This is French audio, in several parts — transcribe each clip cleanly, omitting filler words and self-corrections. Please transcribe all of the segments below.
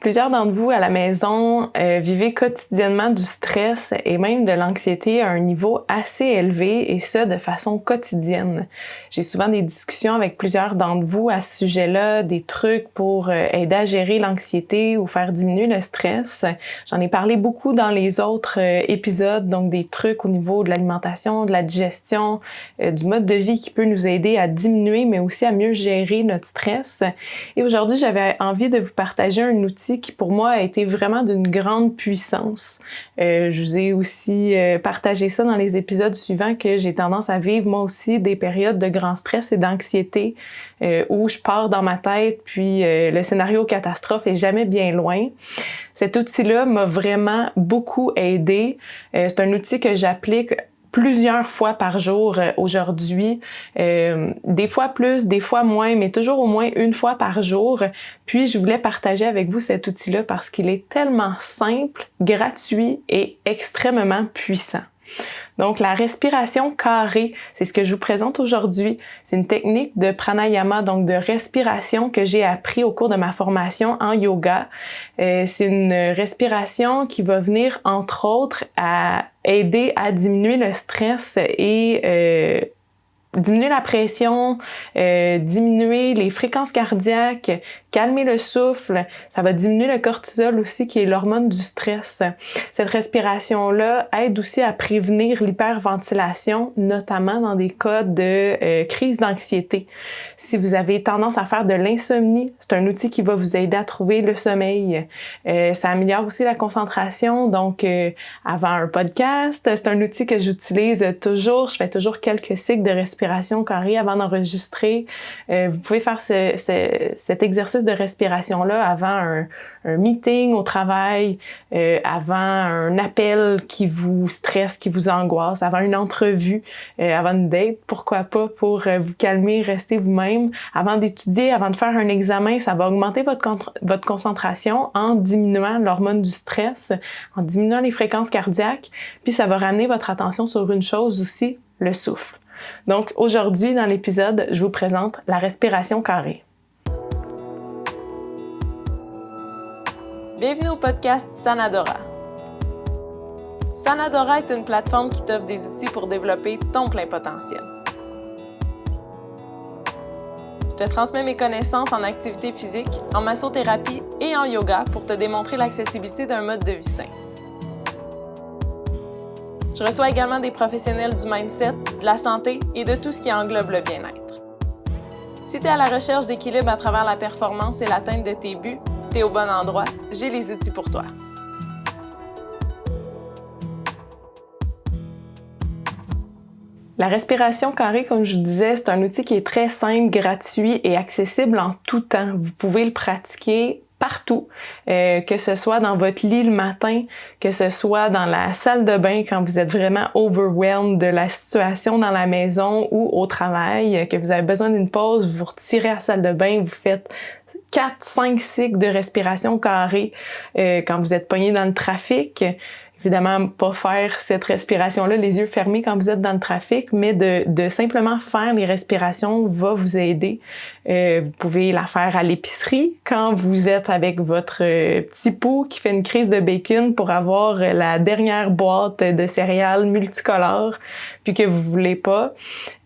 Plusieurs d'entre vous à la maison vivez quotidiennement du stress et même de l'anxiété à un niveau assez élevé et ce de façon quotidienne. J'ai souvent des discussions avec plusieurs d'entre vous à ce sujet-là, des trucs pour aider à gérer l'anxiété ou faire diminuer le stress. J'en ai parlé beaucoup dans les autres épisodes, donc des trucs au niveau de l'alimentation, de la digestion, du mode de vie qui peut nous aider à diminuer mais aussi à mieux gérer notre stress. Et aujourd'hui, j'avais envie de vous partager un outil qui pour moi a été vraiment d'une grande puissance. Je vous ai aussi partagé ça dans les épisodes suivants que j'ai tendance à vivre moi aussi des périodes de grand stress et d'anxiété où je pars dans ma tête puis le scénario catastrophe est jamais bien loin. Cet outil-là m'a vraiment beaucoup aidé. C'est un outil que j'applique plusieurs fois par jour aujourd'hui, des fois plus, des fois moins, mais toujours au moins une fois par jour. Puis je voulais partager avec vous cet outil-là parce qu'il est tellement simple, gratuit et extrêmement puissant. Donc, la respiration carrée, c'est ce que je vous présente aujourd'hui. C'est une technique de pranayama, donc de respiration que j'ai appris au cours de ma formation en yoga. C'est une respiration qui va venir, entre autres, à aider à diminuer le stress et diminuer la pression, diminuer les fréquences cardiaques, calmer le souffle. Ça va diminuer le cortisol aussi, qui est l'hormone du stress. Cette respiration-là aide aussi à prévenir l'hyperventilation, notamment dans des cas de crise d'anxiété. Si vous avez tendance à faire de l'insomnie, c'est un outil qui va vous aider à trouver le sommeil. Ça améliore aussi la concentration. Donc, avant un podcast, c'est un outil que j'utilise toujours. Je fais toujours quelques cycles de respiration carrée avant d'enregistrer. Vous pouvez faire cet exercice de respiration-là avant un meeting au travail, avant un appel qui vous stresse, qui vous angoisse, avant une entrevue, avant une date, pourquoi pas, pour vous calmer, rester vous-même. Avant d'étudier, avant de faire un examen, ça va augmenter votre concentration en diminuant l'hormone du stress, en diminuant les fréquences cardiaques, puis ça va ramener votre attention sur une chose aussi, le souffle. Donc aujourd'hui, dans l'épisode, je vous présente la respiration carrée. Bienvenue au podcast Sanadora. Sanadora est une plateforme qui t'offre des outils pour développer ton plein potentiel. Je te transmets mes connaissances en activité physique, en massothérapie et en yoga pour te démontrer l'accessibilité d'un mode de vie sain. Je reçois également des professionnels du mindset, de la santé et de tout ce qui englobe le bien-être. Si tu es à la recherche d'équilibre à travers la performance et l'atteinte de tes buts, tu es au bon endroit, j'ai les outils pour toi. La respiration carrée, comme je vous disais, c'est un outil qui est très simple, gratuit et accessible en tout temps. Vous pouvez le pratiquer partout, que ce soit dans votre lit le matin, que ce soit dans la salle de bain quand vous êtes vraiment overwhelmed de la situation dans la maison ou au travail, que vous avez besoin d'une pause, vous vous retirez à la salle de bain, vous faites 4-5 cycles de respiration carrée quand vous êtes pogné dans le trafic. Évidemment, pas faire cette respiration-là les yeux fermés quand vous êtes dans le trafic, mais de simplement faire les respirations va vous aider. Vous pouvez la faire à l'épicerie quand vous êtes avec votre petit pot qui fait une crise de bacon pour avoir la dernière boîte de céréales multicolores puis que vous voulez pas.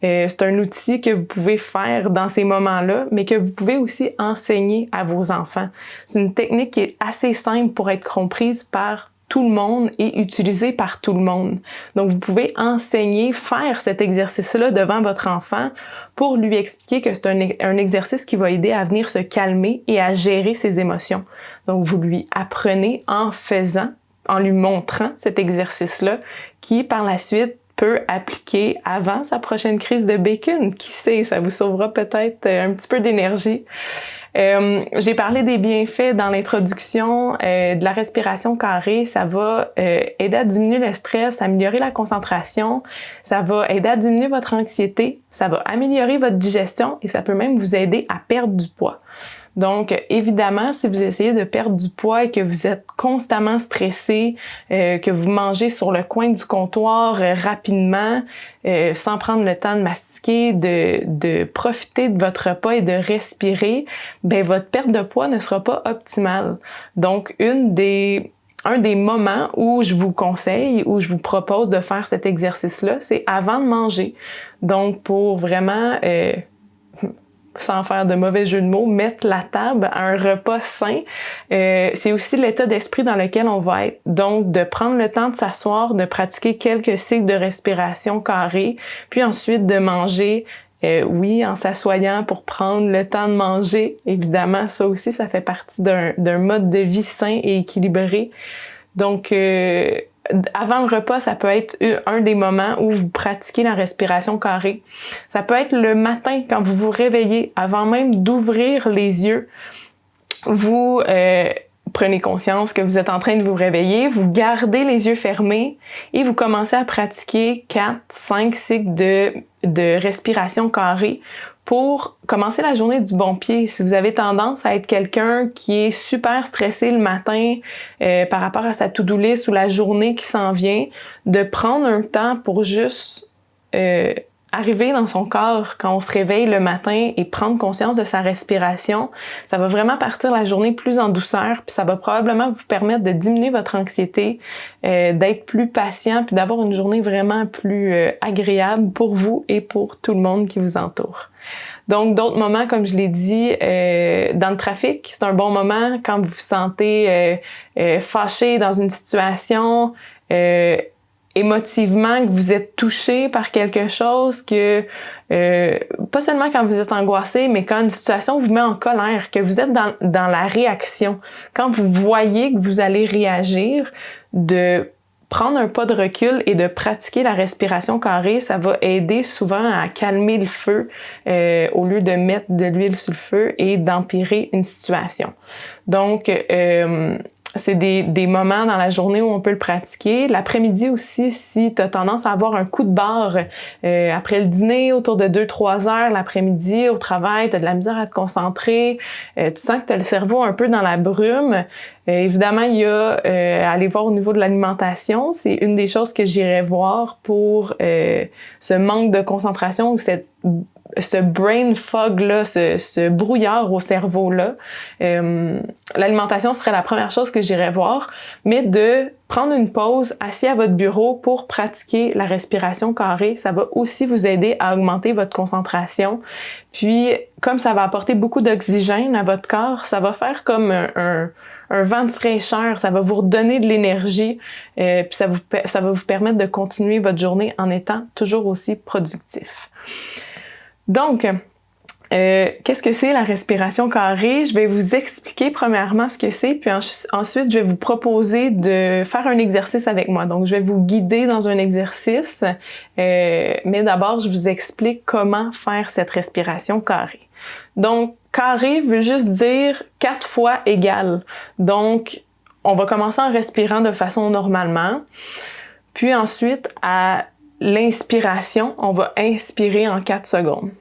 C'est un outil que vous pouvez faire dans ces moments-là, mais que vous pouvez aussi enseigner à vos enfants. C'est une technique qui est assez simple pour être comprise par tout le monde et utilisé par tout le monde. Donc, vous pouvez enseigner, faire cet exercice-là devant votre enfant pour lui expliquer que c'est un exercice qui va aider à venir se calmer et à gérer ses émotions. Donc, vous lui apprenez en faisant, en lui montrant cet exercice-là qui, par la suite, peut appliquer avant sa prochaine crise de bacon. Qui sait, ça vous sauvera peut-être un petit peu d'énergie. J'ai parlé des bienfaits dans l'introduction de la respiration carrée. Ça va aider à diminuer le stress, améliorer la concentration. Ça va aider à diminuer votre anxiété. Ça va améliorer votre digestion et ça peut même vous aider à perdre du poids. Donc, évidemment, si vous essayez de perdre du poids et que vous êtes constamment stressé, que vous mangez sur le coin du comptoir rapidement, sans prendre le temps de mastiquer, de profiter de votre repas et de respirer, ben votre perte de poids ne sera pas optimale. Donc, un des moments où je vous conseille, où je vous propose de faire cet exercice-là, c'est avant de manger. Donc, pour vraiment, sans faire de mauvais jeu de mots, mettre la table à un repas sain, c'est aussi l'état d'esprit dans lequel on va être. Donc, de prendre le temps de s'asseoir, de pratiquer quelques cycles de respiration carrés, puis ensuite de manger. Oui, en s'assoyant pour prendre le temps de manger. Évidemment, ça aussi, ça fait partie d'un mode de vie sain et équilibré. Donc, avant le repas, ça peut être un des moments où vous pratiquez la respiration carrée. Ça peut être le matin, quand vous vous réveillez, avant même d'ouvrir les yeux. Vous prenez conscience que vous êtes en train de vous réveiller, vous gardez les yeux fermés et vous commencez à pratiquer 4-5 cycles de respiration carrée pour commencer la journée du bon pied. Si vous avez tendance à être quelqu'un qui est super stressé le matin par rapport à sa to-do list ou la journée qui s'en vient, de prendre un temps pour juste arriver dans son corps quand on se réveille le matin et prendre conscience de sa respiration, ça va vraiment partir la journée plus en douceur, puis ça va probablement vous permettre de diminuer votre anxiété, d'être plus patient, puis d'avoir une journée vraiment plus agréable pour vous et pour tout le monde qui vous entoure. Donc, d'autres moments, comme je l'ai dit, dans le trafic, c'est un bon moment quand vous vous sentez fâché dans une situation, émotivement, que vous êtes touché par quelque chose, que pas seulement quand vous êtes angoissé, mais quand une situation vous met en colère, que vous êtes dans la réaction. Quand vous voyez que vous allez réagir, de prendre un pas de recul et de pratiquer la respiration carrée, ça va aider souvent à calmer le feu au lieu de mettre de l'huile sur le feu et d'empirer une situation. Donc, c'est des moments dans la journée où on peut le pratiquer. L'après-midi aussi, si tu as tendance à avoir un coup de barre après le dîner, autour de 2-3 heures l'après-midi au travail, tu as de la misère à te concentrer, tu sens que tu as le cerveau un peu dans la brume. Évidemment, il y a aller voir au niveau de l'alimentation. C'est une des choses que j'irais voir pour ce manque de concentration ou ce brain fog-là, ce brouillard au cerveau-là. L'alimentation serait la première chose que j'irais voir, mais de prendre une pause assis à votre bureau pour pratiquer la respiration carrée, ça va aussi vous aider à augmenter votre concentration. Puis, comme ça va apporter beaucoup d'oxygène à votre corps, ça va faire comme un vent de fraîcheur, ça va vous redonner de l'énergie, puis ça va vous permettre de continuer votre journée en étant toujours aussi productif. Donc, qu'est-ce que c'est la respiration carrée? Je vais vous expliquer premièrement ce que c'est, puis ensuite je vais vous proposer de faire un exercice avec moi. Donc, je vais vous guider dans un exercice, mais d'abord, je vous explique comment faire cette respiration carrée. Donc, carré veut juste dire 4 fois égal. Donc, on va commencer en respirant de façon normalement, puis ensuite, à l'inspiration, on va inspirer en 4 secondes.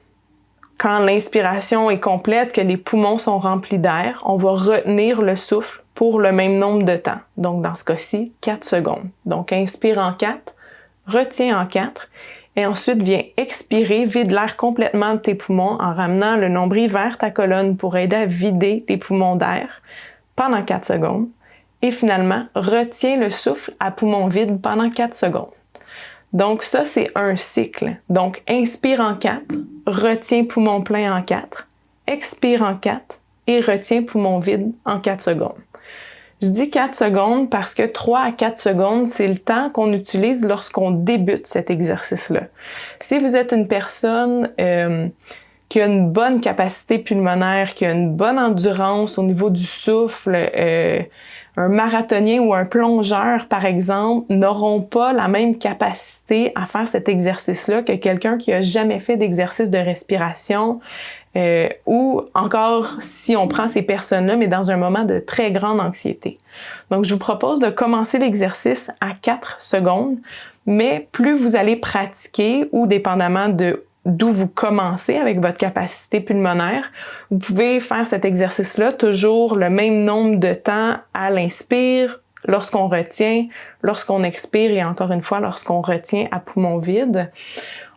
Quand l'inspiration est complète, que les poumons sont remplis d'air, on va retenir le souffle pour le même nombre de temps. Donc, dans ce cas-ci, 4 secondes. Donc, inspire en 4, retiens en 4, et ensuite viens expirer, vide l'air complètement de tes poumons en ramenant le nombril vers ta colonne pour aider à vider tes poumons d'air pendant 4 secondes. Et finalement, retiens le souffle à poumon vide pendant 4 secondes. Donc ça, c'est un cycle. Donc, inspire en 4, retiens poumon plein en 4, expire en 4 et retiens poumon vide en 4 secondes. Je dis 4 secondes parce que 3 à 4 secondes, c'est le temps qu'on utilise lorsqu'on débute cet exercice-là. Si vous êtes une personne qui a une bonne capacité pulmonaire, qui a une bonne endurance au niveau du souffle, un marathonien ou un plongeur, par exemple, n'auront pas la même capacité à faire cet exercice-là que quelqu'un qui a jamais fait d'exercice de respiration ou encore si on prend ces personnes-là, mais dans un moment de très grande anxiété. Donc, je vous propose de commencer l'exercice à 4 secondes, mais plus vous allez pratiquer ou dépendamment de d'où vous commencez avec votre capacité pulmonaire. Vous pouvez faire cet exercice-là toujours le même nombre de temps à l'inspire, lorsqu'on retient, lorsqu'on expire et encore une fois lorsqu'on retient à poumon vide.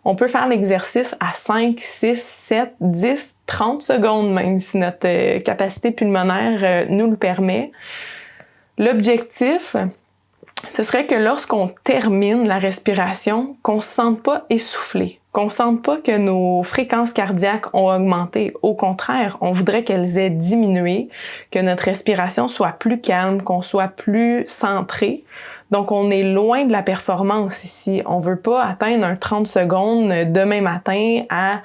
On peut faire l'exercice à 5, 6, 7, 10, 30 secondes même si notre capacité pulmonaire nous le permet. L'objectif, ce serait que lorsqu'on termine la respiration, qu'on ne se sente pas essoufflé, qu'on ne sente pas que nos fréquences cardiaques ont augmenté. Au contraire, on voudrait qu'elles aient diminué, que notre respiration soit plus calme, qu'on soit plus centré. Donc, on est loin de la performance ici. On ne veut pas atteindre un 30 secondes demain matin à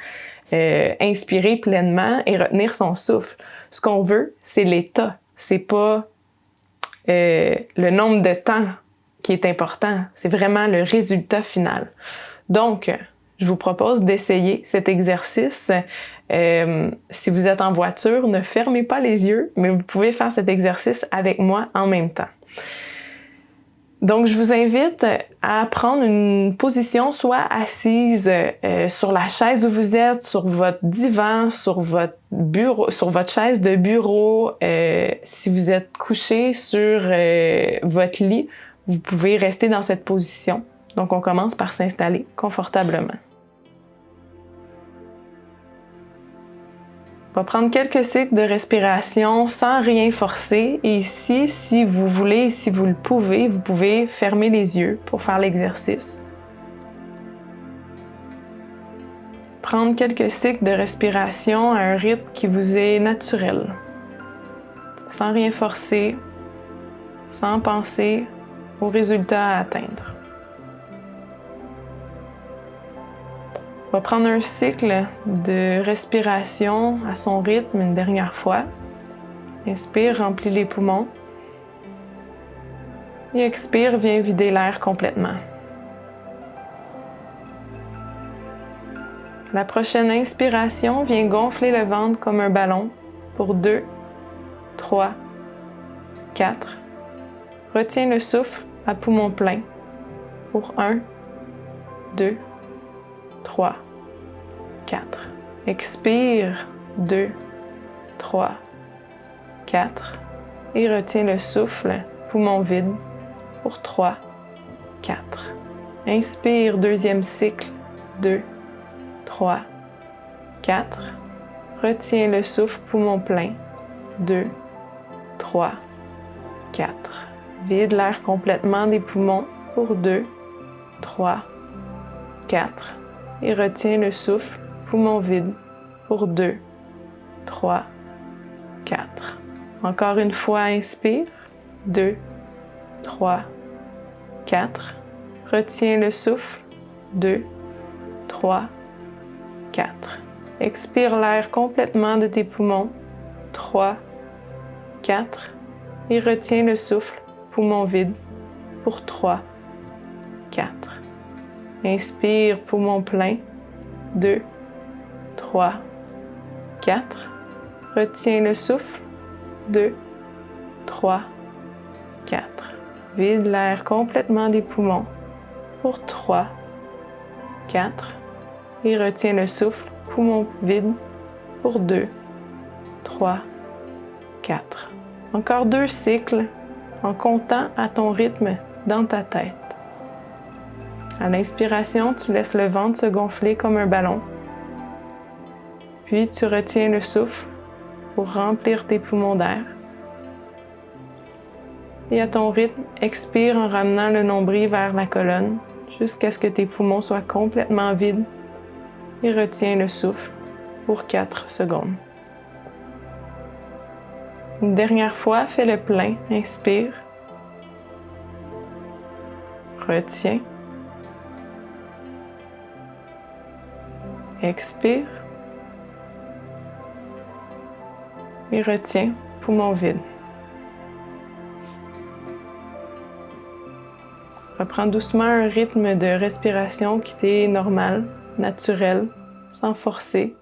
inspirer pleinement et retenir son souffle. Ce qu'on veut, c'est l'état. C'est pas le nombre de temps qui est important. C'est vraiment le résultat final. Donc, je vous propose d'essayer cet exercice. Si vous êtes en voiture, ne fermez pas les yeux, mais vous pouvez faire cet exercice avec moi en même temps. Donc, je vous invite à prendre une position soit assise sur la chaise où vous êtes, sur votre divan, sur votre bureau, sur votre chaise de bureau. Si vous êtes couché sur votre lit, vous pouvez rester dans cette position. Donc, on commence par s'installer confortablement. On va prendre quelques cycles de respiration sans rien forcer. Et ici, si vous voulez, si vous le pouvez, vous pouvez fermer les yeux pour faire l'exercice. Prendre quelques cycles de respiration à un rythme qui vous est naturel. Sans rien forcer, sans penser aux résultats à atteindre. On va prendre un cycle de respiration à son rythme une dernière fois. Inspire, remplis les poumons. Et expire, viens vider l'air complètement. La prochaine inspiration, viens gonfler le ventre comme un ballon pour 2, 3, 4. Retiens le souffle à poumon plein pour 1, 2, 3, 4. Expire, 2, 3, 4. Et retiens le souffle, poumon vide, pour 3, 4. Inspire, deuxième cycle, 2, 3, 4. Retiens le souffle, poumon plein, 2, 3, 4. Vide l'air complètement des poumons pour 2, 3, 4. Et retiens le souffle, poumon vide, pour 2, 3, 4. Encore une fois, inspire, 2, 3, 4. Retiens le souffle, 2, 3, 4. Expire l'air complètement de tes poumons, 3, 4. Et retiens le souffle, poumon vide, pour 3, 4. Inspire, poumon plein, 2, 3, 4. Retiens le souffle, 2, 3, 4. Vide l'air complètement des poumons pour 3, 4. Et retiens le souffle, poumon vide pour 2, 3, 4. Encore 2 cycles en comptant à ton rythme dans ta tête. À l'inspiration, tu laisses le ventre se gonfler comme un ballon. Puis tu retiens le souffle pour remplir tes poumons d'air. Et à ton rythme, expire en ramenant le nombril vers la colonne jusqu'à ce que tes poumons soient complètement vides et retiens le souffle pour 4 secondes. Une dernière fois, fais le plein. Inspire. Retiens. Expire. Et retiens, poumon vide. Reprends doucement un rythme de respiration qui t'est normal, naturel, sans forcer.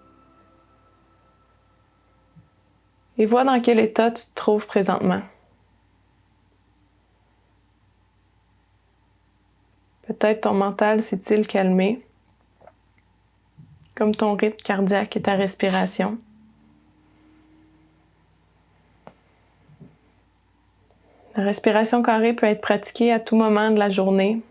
Et vois dans quel état tu te trouves présentement. Peut-être ton mental s'est-il calmé. comme ton rythme cardiaque et ta respiration. La respiration carrée peut être pratiquée à tout moment de la journée,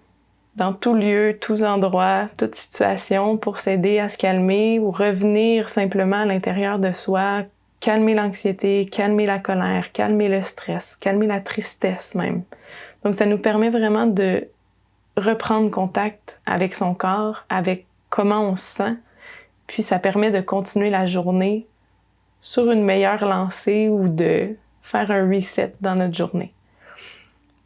dans tout lieu, tous endroits, toute situation, pour s'aider à se calmer ou revenir simplement à l'intérieur de soi, calmer l'anxiété, calmer la colère, calmer le stress, calmer la tristesse même. Donc ça nous permet vraiment de reprendre contact avec son corps, avec comment on se sent, puis ça permet de continuer la journée sur une meilleure lancée ou de faire un reset dans notre journée.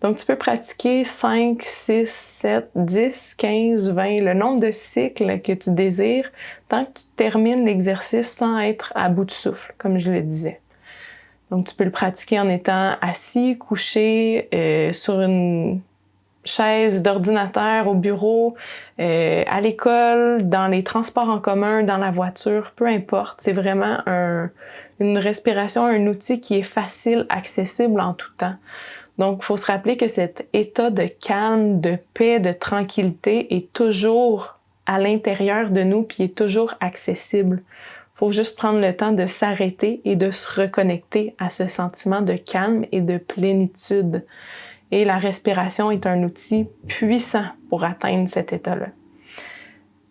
Donc, tu peux pratiquer 5, 6, 7, 10, 15, 20, le nombre de cycles que tu désires, tant que tu termines l'exercice sans être à bout de souffle, comme je le disais. Donc, tu peux le pratiquer en étant assis, couché, sur une chaise d'ordinateur, au bureau, à l'école, dans les transports en commun, dans la voiture, peu importe. C'est vraiment une respiration, un outil qui est facile, accessible en tout temps. Donc, il faut se rappeler que cet état de calme, de paix, de tranquillité est toujours à l'intérieur de nous puis est toujours accessible. Il faut juste prendre le temps de s'arrêter et de se reconnecter à ce sentiment de calme et de plénitude. Et la respiration est un outil puissant pour atteindre cet état-là.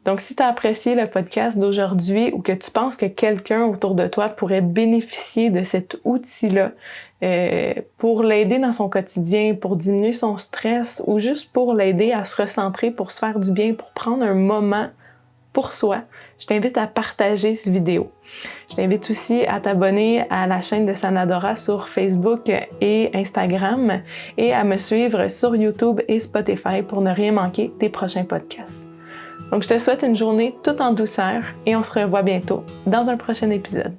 Donc, si tu as apprécié le podcast d'aujourd'hui ou que tu penses que quelqu'un autour de toi pourrait bénéficier de cet outil-là pour l'aider dans son quotidien, pour diminuer son stress ou juste pour l'aider à se recentrer, pour se faire du bien, pour prendre un moment pour soi, je t'invite à partager cette vidéo. Je t'invite aussi à t'abonner à la chaîne de Sanadora sur Facebook et Instagram et à me suivre sur YouTube et Spotify pour ne rien manquer des prochains podcasts. Donc, je te souhaite une journée toute en douceur et on se revoit bientôt dans un prochain épisode.